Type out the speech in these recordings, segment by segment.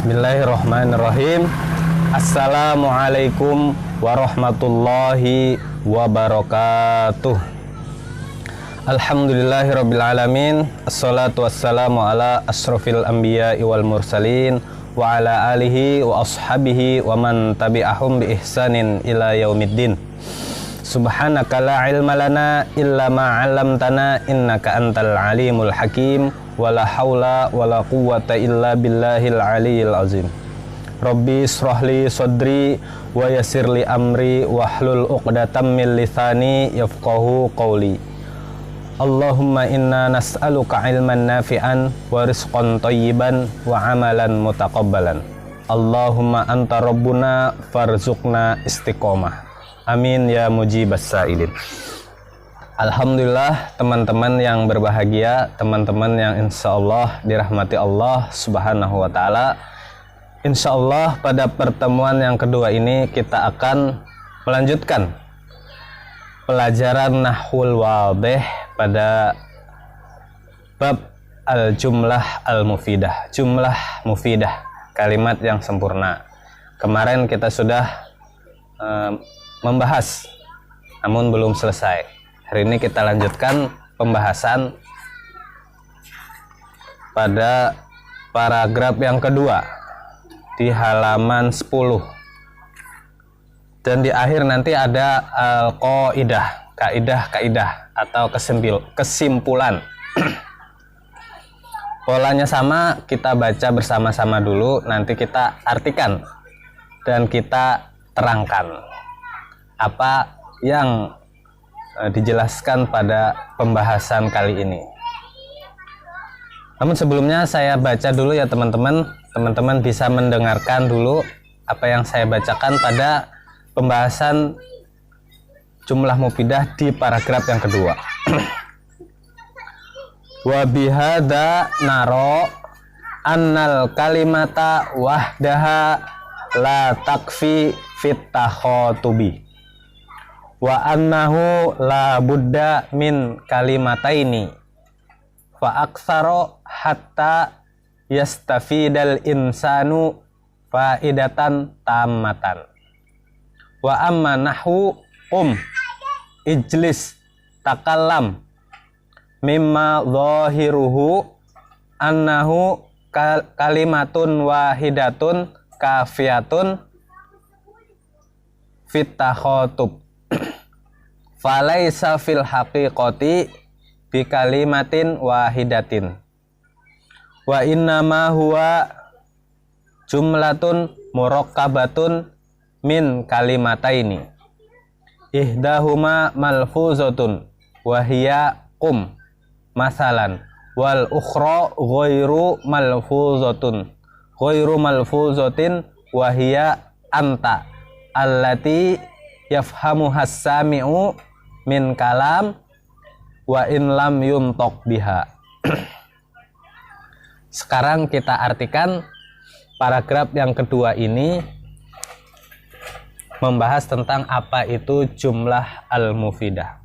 Bismillahirrahmanirrahim. Assalamualaikum warahmatullahi wabarakatuh. Alhamdulillahirabbil alamin. Assalatu wassalamu ala asrofil anbiya'i wal mursalin wa ala alihi wa ashabihi wa man tabi'ahum bi ihsanin ila yaumiddin. Subhanaka la ilma lana illa ma 'allamtana innaka antal alimul hakim. Wala haula wala quwwata illa billahil aliyyil azim. Rabbi israhli sadri wa yassirli amri wahlul 'uqdatam min lisani yafqahu qawli. Allahumma inna nas'aluka ilman nafi'an wa rizqan thayyiban wa amalan mutaqabbalan. Allahumma anta rabbuna farzuqna istiqomah. Amin ya mujibas sa'ilin. Alhamdulillah teman-teman yang berbahagia, teman-teman yang insya Allah dirahmati Allah subhanahu wa ta'ala. Insya Allah pada pertemuan yang kedua ini kita akan melanjutkan pelajaran Nahwul Wadih pada bab al-jumlah al-mufidah. Jumlah mufidah, kalimat yang sempurna. Kemarin kita sudah membahas, namun belum selesai. Hari ini kita lanjutkan pembahasan pada paragraf yang kedua di halaman 10. Dan di akhir nanti ada al-qaidah, kaidah atau kesimpulan. Polanya sama, kita baca bersama-sama dulu, nanti kita artikan dan kita terangkan apa yang dijelaskan pada pembahasan kali ini. Namun sebelumnya saya baca dulu ya teman-teman. Teman-teman bisa mendengarkan dulu apa yang saya bacakan pada pembahasan jumlah mufidah di paragraf yang kedua. Wa bihadza naro annal kalimata wahdaha la takfi fit takhatubi. Wa annahu la budda min kalimataini fa aktsaro hatta yastafidal insanu faidatan tammatan. Wa amma nahwu ijlis takallam mimma zahiruhu annahu kalimatun wahidatun kafiyatun fit takhatub. Falaisa fil haqiqati bi kalimatin wahidatin wa innama huwa jumlatun murakkabatun min kalimataini ihdahuma malfuzatun wa hiya masalan wal ukhra ghairu malfuzatin wa hiya anta allati yafhamu has-sami'u min kalam wa in lam yuntok biha. Sekarang kita artikan paragraf yang kedua ini membahas tentang apa itu jumlah al-mufidah.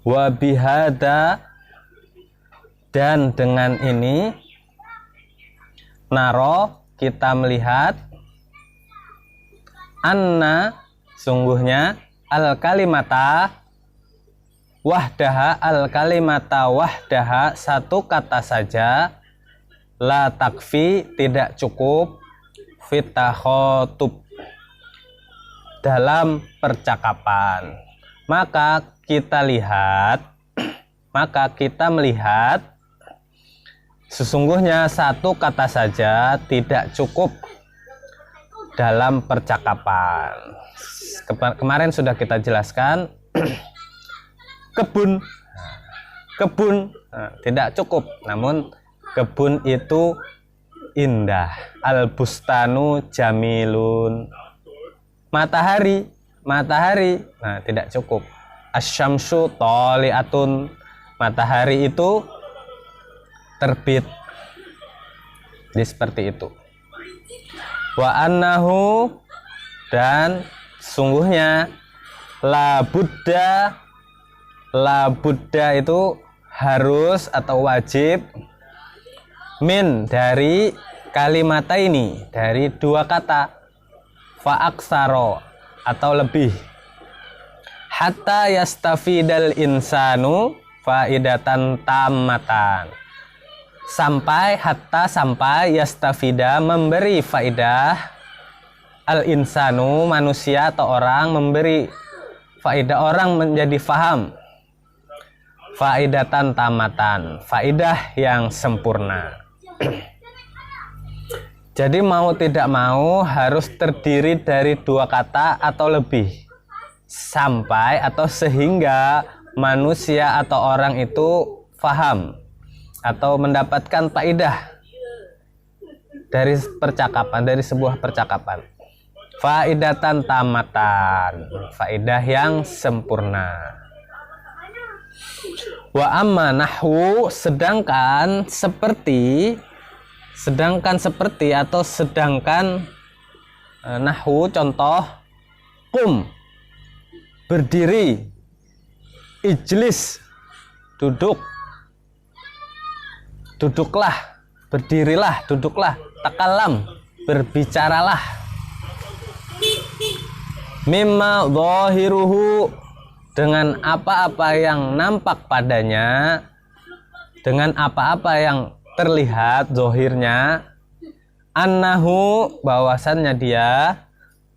Wa bihada, dan dengan ini naro, kita melihat anna, sungguhnya al-kalimata wahdaha, al-kalimata wahdaha, satu kata saja, la takfi, tidak cukup, fit takhotub, dalam percakapan. Maka kita melihat sesungguhnya satu kata saja tidak cukup dalam percakapan. Kemarin sudah kita jelaskan kebun tidak cukup, namun kebun itu indah. Al-bustanu jamilun. Matahari, nah tidak cukup. Asyamsu toliatun, matahari itu terbit. Jadi seperti itu. Wa annahu, dan sungguhnya la Buddha itu harus atau wajib, min dari kalimata ini, dari dua kata, fa'aksaro atau lebih, hatta yastafidal insanu faidatan tammatan, sampai yastafida memberi faidah, al insanu manusia atau orang memberi faidah, orang menjadi faham, faidatan tamatan, faidah yang sempurna. Jadi mau tidak mau harus terdiri dari dua kata atau lebih, sampai atau sehingga manusia atau orang itu faham atau mendapatkan faidah dari percakapan, dari sebuah percakapan. Faidatan tamatan, faidah yang sempurna. Wa amma nahwu, sedangkan seperti atau sedangkan nahwu contoh, kum berdiri, ijlis duduklah, berdirilah, duduklah, takalam berbicaralah, mimma zahiruhu dengan apa-apa yang nampak padanya, dengan apa-apa yang terlihat zohirnya, annahu bahwasannya dia,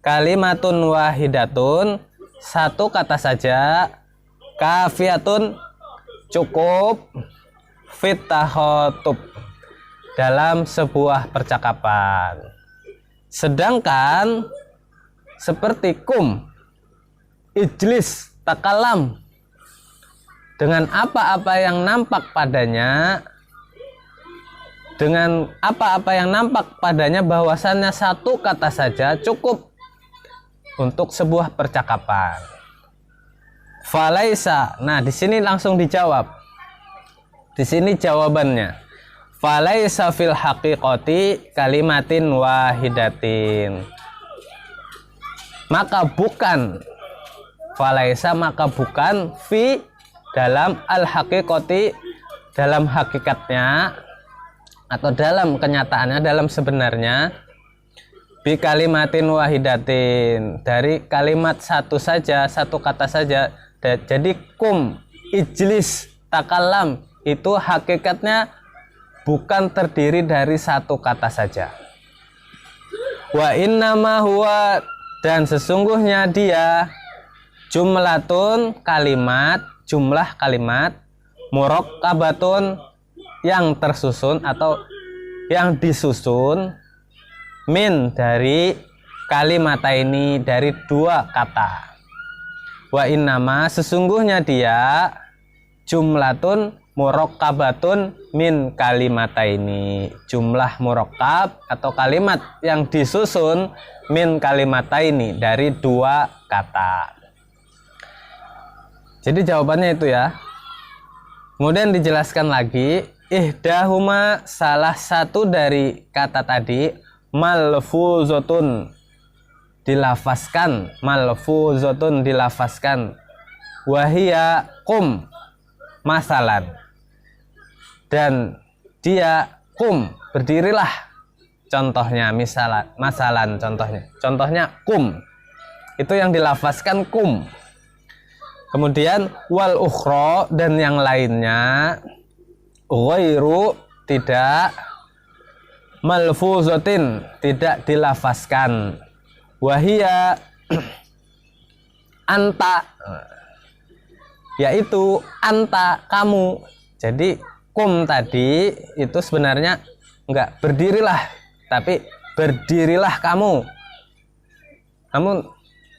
kalimatun wahidatun satu kata saja, kafiyatun cukup, fitahotub dalam sebuah percakapan. Sedangkan seperti kum, ijlis, takalam, dengan apa-apa yang nampak padanya, bahwasannya satu kata saja cukup untuk sebuah percakapan. Falaisa, nah di sini langsung dijawab. Di sini jawabannya. Falaisa fil haqiqati kalimatin wahidatin. Maka bukan fi dalam al-haqiqati, dalam hakikatnya atau dalam kenyataannya, dalam sebenarnya, bi kalimatin wahidatin, dari kalimat satu saja, satu kata saja. Jadi kum, ijlis, takalam itu hakikatnya bukan terdiri dari satu kata saja. Wa innama huwa, dan sesungguhnya dia, jumlatun kalimat, jumlah kalimat, murakkabatun yang tersusun atau yang disusun, min dari kalimata ini, dari dua kata. Wa innama, sesungguhnya dia, jumlatun murakkabatun min kalimata ini, jumlah murakkab atau kalimat yang disusun, min kalimata ini, dari dua kata. Jadi jawabannya itu ya. Kemudian dijelaskan lagi, ihdahuma, salah satu dari kata tadi, malfuzatun, dilafazkan, malfuzatun dilafazkan, wahia kum, masalan, dan dia kum, berdirilah, contohnya, masalan contohnya kum, itu yang dilafazkan kum. Kemudian wal ukhra, dan yang lainnya, ghairu, tidak, malfuzatin, tidak dilafazkan, wahia anta, yaitu anta, kamu. Jadi kum tadi itu sebenarnya enggak berdirilah, tapi berdirilah kamu.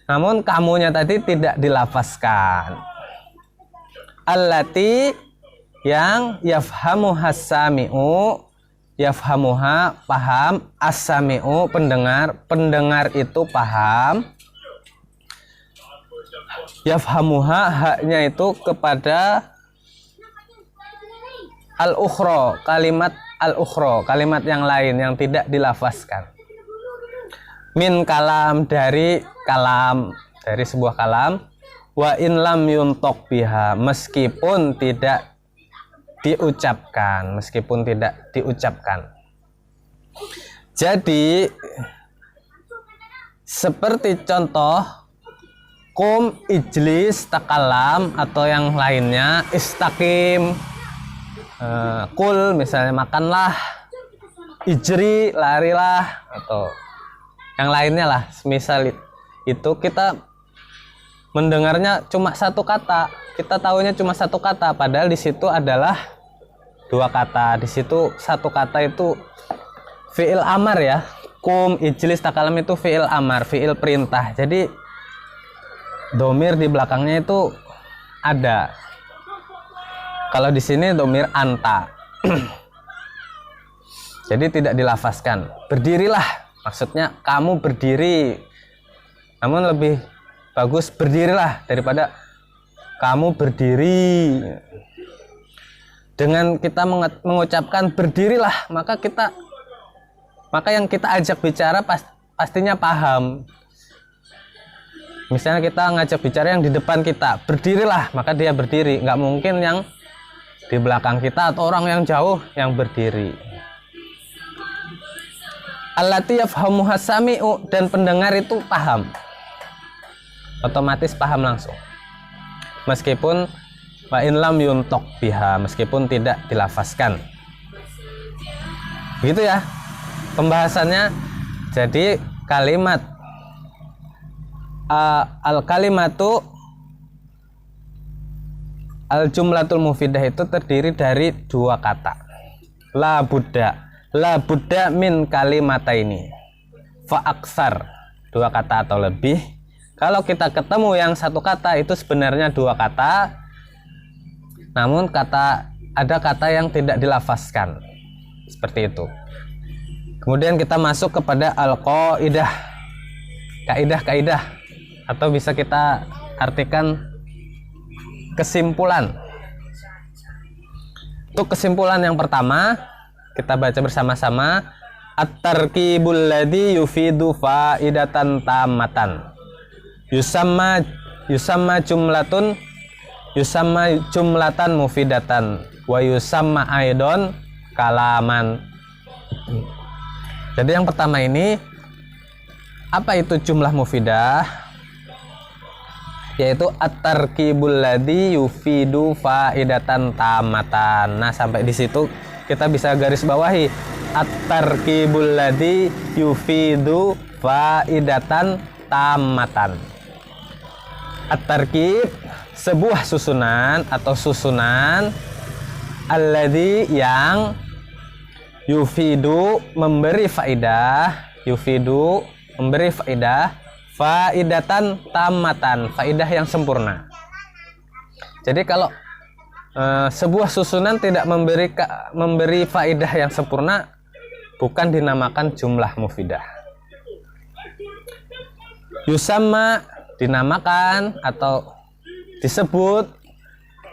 Namun kamunya tadi tidak dilafazkan. Allati, yang yafhamuha sami'u, yafhamuha paham, as-sami'u pendengar itu paham, yafhamuha haknya itu kepada al-ukhra, kalimat al-ukhra, kalimat yang lain yang tidak dilafazkan. Min kalam, dari sebuah kalam, Wa in lam yuntok biha, meskipun tidak diucapkan, Jadi seperti contoh kum, ijlis, takalam, atau yang lainnya, istaqim, kul misalnya makanlah, ijri larilah, atau yang lainnya lah. Misal itu kita mendengarnya cuma satu kata, kita tahunya cuma satu kata, padahal di situ adalah dua kata. Di situ satu kata itu fi'il amar ya. Kum, ijlis, takalam itu fi'il amar, fi'il perintah. Jadi domir di belakangnya itu ada. Kalau di sini domir anta. Jadi tidak dilafazkan. Berdirilah, maksudnya kamu berdiri. Namun lebih bagus berdirilah daripada kamu berdiri. Dengan kita mengucapkan berdirilah, maka yang kita ajak bicara pastinya paham. Misalnya kita ngajak bicara yang di depan kita, berdirilah, maka dia berdiri. Nggak mungkin yang di belakang kita atau orang yang jauh yang berdiri. Allati yafhamuha sami'u, dan pendengar itu paham. Otomatis paham langsung. Meskipun wa in lam yuntok biha, meskipun tidak dilafazkan. Begitu ya pembahasannya. Jadi kalimat al-kalimatu al-jumlatul mufidah itu terdiri dari dua kata. La budda min kalimataini fa aksar, dua kata atau lebih. Kalau kita ketemu yang satu kata itu sebenarnya dua kata, namun ada kata yang tidak dilafazkan, seperti itu. Kemudian kita masuk kepada al-qaidah, kaidah, atau bisa kita artikan kesimpulan. Untuk kesimpulan yang pertama, kita baca bersama-sama. At-tarkibul ladzi yufidu faidatan tammatan yusamma jumlatan mufidatan wa yusamma aidon kalaman. Jadi yang pertama ini, apa itu jumlah mufidah? Yaitu at-tarkibul ladzi yufidu faidatan tamatan. Nah, sampai di situ kita bisa garis bawahi at-tarkibul ladzi yufidu faidatan tamatan. At-tarkib, sebuah susunan atau susunan, alladzi yang yufidu memberi faidah, faidatan tamatan, faidah yang sempurna. Jadi kalau sebuah susunan tidak memberi faidah yang sempurna, bukan dinamakan jumlah mufidah. Yusamma, dinamakan atau disebut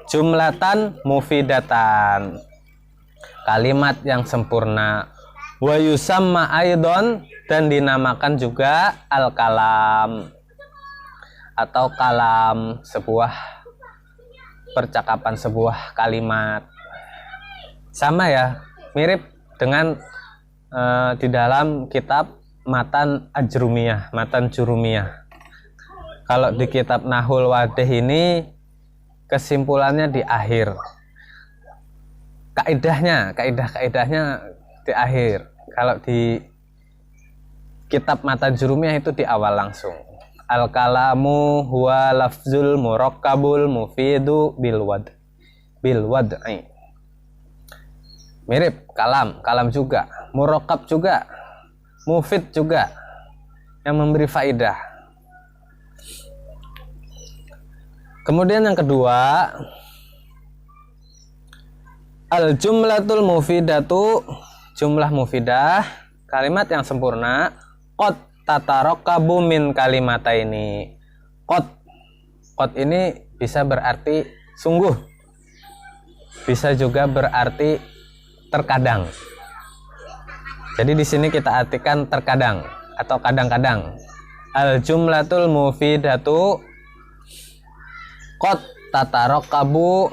jumlatan mufidatan, kalimat yang sempurna. Wa yusamma aidon, dan dinamakan juga al-kalam atau kalam, sebuah percakapan, sebuah kalimat. Sama ya, mirip dengan di dalam kitab Matan Jurumiyah. Kalau di kitab Nahul Wadih ini kesimpulannya di akhir. Kaidahnya di akhir. Kalau di kitab Matan Jurumiyah itu di awal langsung. Al-kalamu huwa lafzul murakkabul mufidu bil wad'i. Mirip kalam juga, murakkab juga, mufid juga, yang memberi faidah. Kemudian yang kedua, al-jumlatul mufidatu, jumlah mufidah, kalimat yang sempurna. Qad tatarakabu min kalimataini. Qad ini bisa berarti sungguh, bisa juga berarti terkadang. Jadi di sini kita artikan terkadang atau kadang-kadang. Al jumlatul mufidatu, Qad tatarakabu,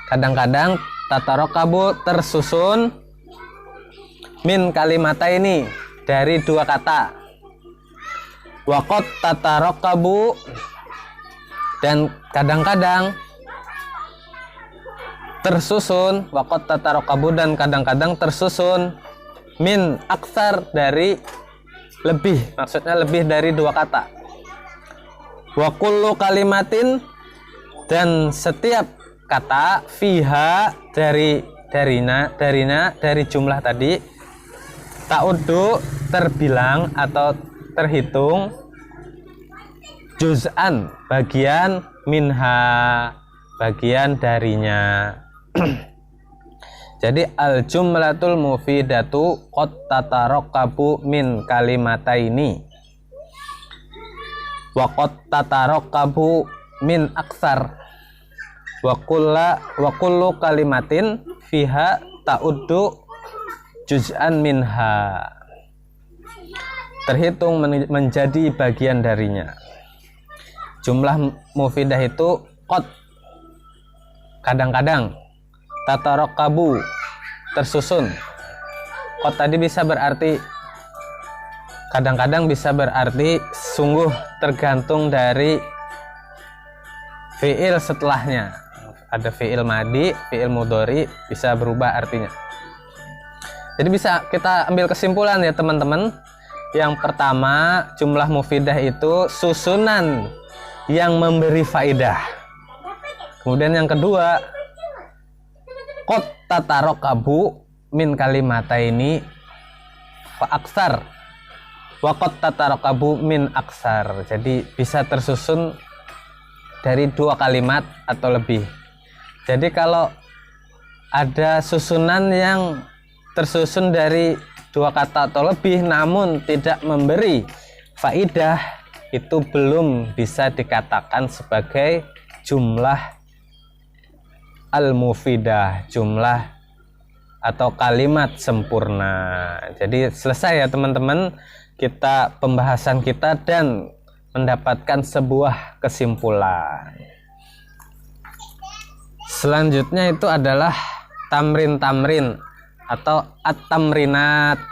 kadang-kadang tatarakabu tersusun min kalimata ini dari dua kata. Wa qad tatarakabu, dan kadang-kadang tersusun, wa qad tatarakabu, dan kadang-kadang tersusun min aksar, dari lebih, maksudnya lebih dari dua kata. Wa kullu kalimatin, dan setiap kata, fiha, dari jumlah tadi, ta'uddu, terbilang atau terhitung, juz'an, bagian, minha, bagian darinya. Jadi al jumlatul mufidatu qad tatarakabu min kalimataini wa qad tatarakabu min aksar wa kullu kalimatin fiha ta'uddu juz'an minha, terhitung menjadi bagian darinya. Jumlah mufidah itu qad, kadang-kadang, tatarakabu, tersusun. Qad tadi bisa berarti, kadang-kadang bisa berarti sungguh, tergantung dari fi'il setelahnya. Ada fi'il madi, fi'il mudhari, bisa berubah artinya. Jadi bisa kita ambil kesimpulan ya teman-teman. Yang pertama, jumlah mufidah itu susunan yang memberi faidah. Kemudian yang kedua, qad tatarakabu min kalimataini fa aksar wa qad tatarakabu min aksar. Jadi bisa tersusun dari dua kalimat atau lebih. Jadi kalau ada susunan yang tersusun dari dua kata atau lebih namun tidak memberi faidah, itu belum bisa dikatakan sebagai jumlah al-mufidah, jumlah atau kalimat sempurna. Jadi selesai ya teman-teman kita pembahasan kita dan mendapatkan sebuah kesimpulan. Selanjutnya itu adalah tamrin-tamrin atau at-tamrinat.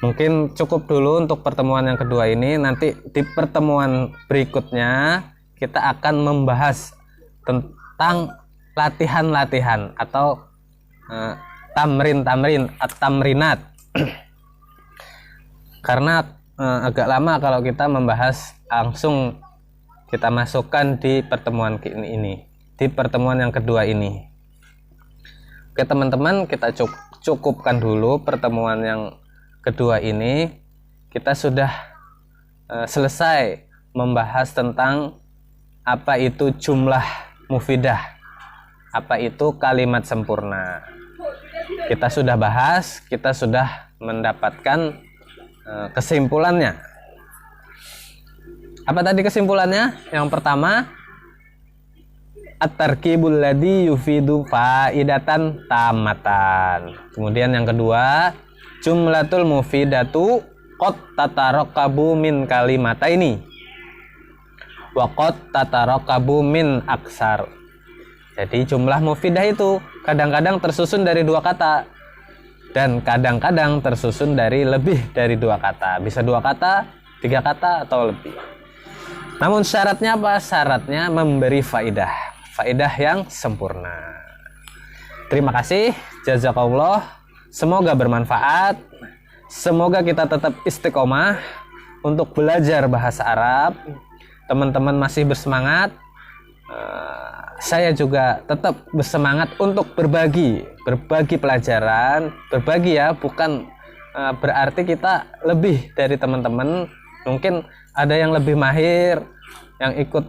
Mungkin cukup dulu untuk pertemuan yang kedua ini. Nanti di pertemuan berikutnya kita akan membahas tentang latihan-latihan atau tamrin-tamrin at-tamrinat. Karena agak lama kalau kita membahas langsung kita masukkan di pertemuan ini, di pertemuan yang kedua ini. Oke teman-teman, kita cukupkan dulu pertemuan yang kedua ini. Kita sudah selesai membahas tentang apa itu jumlah mufidah, apa itu kalimat sempurna. Kita sudah bahas, kita sudah mendapatkan kesimpulannya. Apa tadi kesimpulannya? Yang pertama, at-tarkibul ladzi yufidu faidatan tamatan. Kemudian yang kedua, jumlatul mufidatu qad tatarakabu min kalimataini wa qad tatarakabu min aksar. Jadi jumlah mufidah itu kadang-kadang tersusun dari dua kata dan kadang-kadang tersusun dari lebih dari dua kata. Bisa dua kata, tiga kata, atau lebih. Namun syaratnya apa? Syaratnya memberi faidah, faidah yang sempurna. Terima kasih, jazakallah. Semoga bermanfaat. Semoga kita tetap istiqomah untuk belajar bahasa Arab. Teman-teman masih bersemangat. Saya juga tetap bersemangat untuk berbagi pelajaran. Berbagi ya, bukan berarti kita lebih dari teman-teman. Mungkin ada yang lebih mahir, yang ikut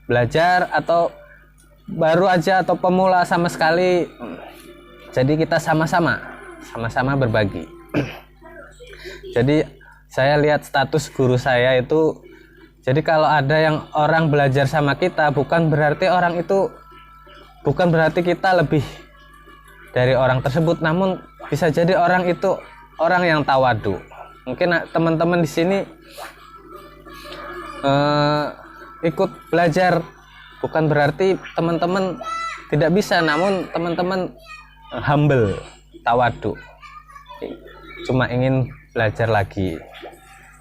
belajar, atau baru aja, atau pemula sama sekali. Jadi kita sama-sama berbagi. Jadi saya lihat status guru saya itu, jadi kalau ada yang orang belajar sama kita, bukan berarti kita lebih dari orang tersebut, namun bisa jadi orang itu orang yang tawadu. Mungkin teman-teman di sini ikut belajar. Bukan berarti teman-teman tidak bisa, namun teman-teman humble, tawadu, cuma ingin belajar lagi.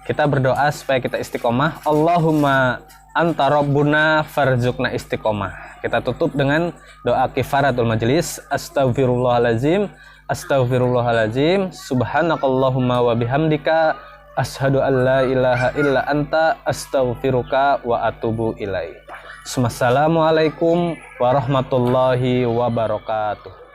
Kita berdoa supaya kita istiqomah. Allahumma anta rabbuna farzuqna istiqomah. Kita tutup dengan doa kifaratul majlis. Astaghfirullahalazim, astaghfirullahalazim, subhanakallahumma wa bihamdika, asyhadu an la ilaha illa anta, astaghfiruka wa atubu ilaik. Assalamualaikum warahmatullahi wabarakatuh.